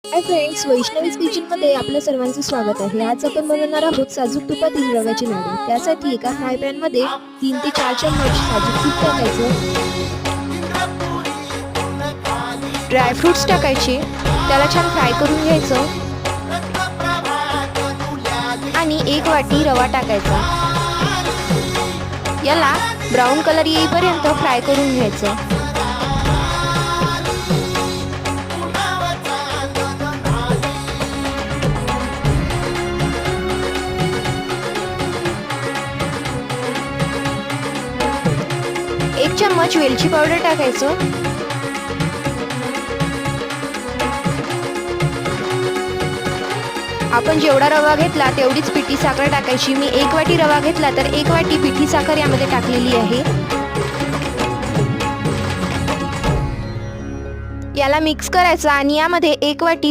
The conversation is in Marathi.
हाय फ्रेंड्स, वैष्णवीज किचन मध्ये आपल्या सर्वांचे स्वागत आहे। आज आपण बनवणार आहोत साजूक तुपातील रव्याचे लाडू। त्यासाठी एका फ्राय पॅन मध्ये 3 ते 4 चम्मच साजूक तूप टाकायचं, ड्रायफ्रुट्स टाकायचे, त्याला छान फ्राय करून घ्यायचं आणि 1 वाटी रवा टाकायचा। याला ब्राऊन कलर येईपर्यंत फ्राय करून घ्यायचं। एक चम्मच वेलची पावडर टाकायचं, आपण जेवढा रवा घेतला तेवढीच पिठी साखर टाकायची। मी 1 वाटी रवा घेतला तर 1 वाटी पिठी साखर यामध्ये टाकलेली आहे। याला मिक्स करायचं आणि यामध्ये 1 वाटी